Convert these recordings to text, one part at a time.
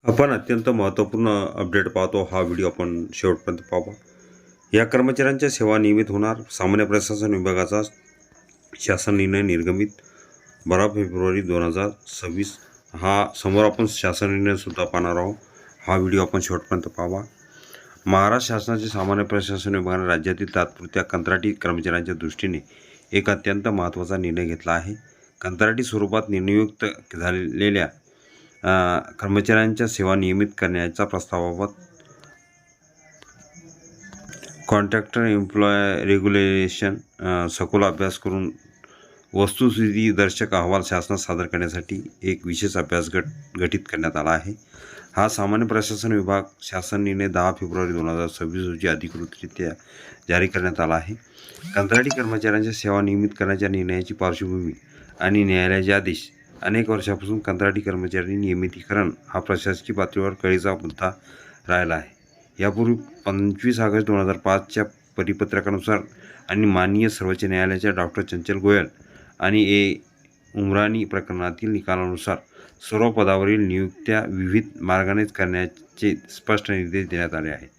आपण अत्यंत महत्त्वपूर्ण अपडेट पाहतो. हा व्हिडिओ आपण शेवटपर्यंत पाहावा. या कर्मचाऱ्यांच्या सेवा नियमित होणार. सामान्य प्रशासन विभागाचा शासन निर्णय निर्गमित 12 फेब्रुवारी 2026. हा समोर आपण शासन निर्णयसुद्धा पाहणार आहोत. हा व्हिडिओ आपण शेवटपर्यंत पाहावा. महाराष्ट्र शासनाचे सामान्य प्रशासन विभागाने राज्यातील तात्पुरत्या कंत्राटी कर्मचाऱ्यांच्या दृष्टीने एक अत्यंत महत्त्वाचा निर्णय घेतला आहे. कंत्राटी स्वरूपात नियुक्त झालेल्या कर्मचाऱ्यांच्या सेवा नियमित करण्याच्या प्रस्तावाबाबत कॉन्ट्रॅक्टर एम्प्लॉय रेग्युलेशन सखोल अभ्यास करून वस्तुस्थिती दर्शक अहवाल शासनास सादर करण्यासाठी एक विशेष अभ्यास गट गठीत करण्यात आला आहे. हा सामान्य प्रशासन विभाग शासन निर्णय 10 फेब्रुवारी 2026 रोजी अधिकृतरित्या जारी करण्यात आला आहे. कंत्राटी कर्मचाऱ्यांच्या सेवा नियमित करण्याच्या निर्णयाची पार्श्वभूमी आणि न्यायालयाचे आदेश. अनेक वर्षापासून कंत्राटी कर्मचारी नियमितीकरण हा प्रशासकीय पातळीवर कळीचा मुद्दा राहिला आहे. यापूर्वी 25 ऑगस्ट 2005च्या परिपत्रकानुसार आणि माननीय सर्वोच्च न्यायालयाच्या डॉक्टर चंचल गोयल आणि उमरानी प्रकरणातील निकालानुसार सर्व पदावरील नियुक्त्या विविध मार्गानेच करण्याचे स्पष्ट निर्देश देण्यात आले आहेत.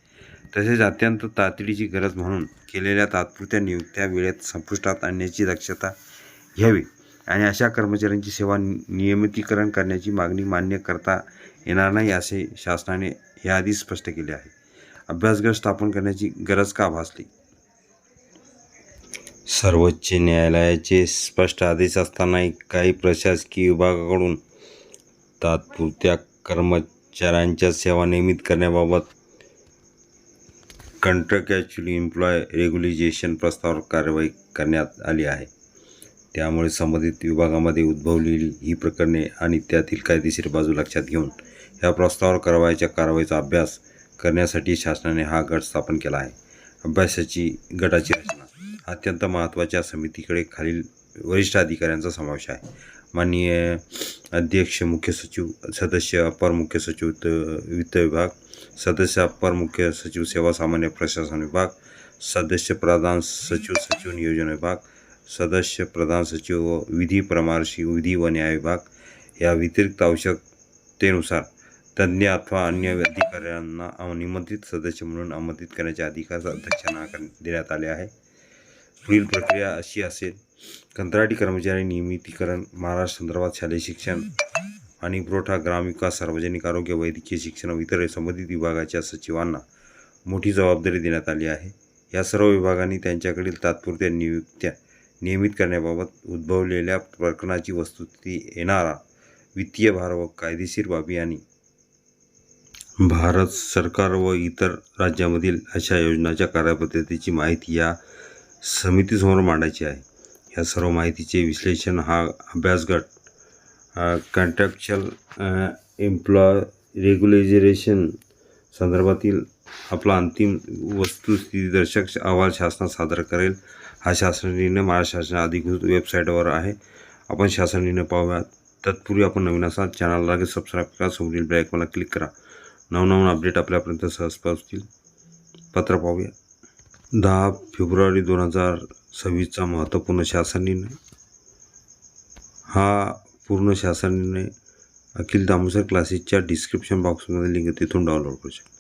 तसेच अत्यंत तातडीची गरज म्हणून केलेल्या तात्पुरत्या नियुक्त्या वेळेत संपुष्टात आणण्याची दक्षता घ्यावी आणि अशा कर्मचाऱ्यांची सेवा नियमितीकरण करण्याची मागणी मान्य करता येणार नाही असे शासनाने याआधी स्पष्ट केले आहे. अभ्यासगट स्थापन करण्याची गरज का भासली? सर्वोच्च न्यायालयाचे स्पष्ट आदेश असतानाही काही प्रशासकीय विभागाकडून तात्पुरत्या कर्मचाऱ्यांच्या सेवा नियमित करण्याबाबत कॉन्ट्रॅक्च्युअल एम्प्लॉय रेग्युलेशन प्रस्तावावर कार्यवाही करण्यात आली आहे. त्यामुळे संबंधित विभागामध्ये उद्भवलेली ही प्रकरणे आणि त्यातील कायदेशीर बाजू लक्षात घेऊन या प्रस्तावावर कारवाईचा अभ्यास करण्यासाठी शासनाने हा गट स्थापन केला आहे. गटाची रचना. अत्यंत महत्त्वाच्या समितीकडे खालील वरिष्ठ अधिकाऱ्यांचा समावेश आहे. माननीय अध्यक्ष मुख्य सचिव, सदस्य अपर मुख्य सचिव वित्त विभाग, सदस्य अपर मुख्य सचिव सेवा सामान्य प्रशासन विभाग, सदस्य प्रधान सचिव सचिव नियोजन विभाग, सदस्य प्रधान सचिव विधी परामर्शी विधी व न्याय विभाग. या व्यतिरिक्त आवश्यकतेनुसार तज्ज्ञ अथवा अन्य अधिकाऱ्यांना निमंत्रित सदस्य म्हणून आमंत्रित करण्याचे अधिकार अध्यक्षांना देण्यात आले आहे. पुढील प्रक्रिया अशी असेल. कंत्राटी कर्मचारी नियमितीकरण. महाराष्ट्र संदर्भात शालेय शिक्षण, पाणी पुरवठा, ग्रामविकास, सार्वजनिक आरोग्य, वैद्यकीय शिक्षण व इतर संबंधित विभागाच्या सचिवांना मोठी जबाबदारी देण्यात आली आहे. या सर्व विभागांनी त्यांच्याकडील तात्पुरत्या नियुक्त्या नियमित करण्याबाबत उद्भवलेल्या प्रकरणाची वस्तुस्थिती, येणारा वित्तीय भार व कायदेशीर बाबी आणि भारत सरकार व इतर राज्यामधील अशा योजनांच्या कार्यपद्धतीची माहिती या समितीसमोर मांडायची आहे. या सर्व माहितीचे विश्लेषण हा अभ्यासगट कॉन्ट्रॅक्च्युअल एम्प्लॉय रेग्युलेशन संदर्भातील आपला अंतिम वस्तुस्थितीदर्शक अहवाल शासनास सादर करेल. हा शासन निर्णय महाराष्ट्र शासनाच्या अधिकृत वेबसाईटवर आहे. आपण शासन निर्णय पाहूया. तत्पूर्वी आपण नवीन असाल चॅनलला लगेच सबस्क्राईब करा. समोरील बेल आयकॉनला क्लिक करा. नवनवीन अपडेट आपल्यापर्यंत सहज पोहोचतील. पत्र पाहूया. 10 फेब्रुवारी 2026चा महत्त्वपूर्ण शासन निर्णय. हा पूर्ण शासन निर्णय अखिल दामोदर क्लासेसच्या डिस्क्रिप्शन बॉक्समध्ये लिंक तिथून डाउनलोड करू शकता.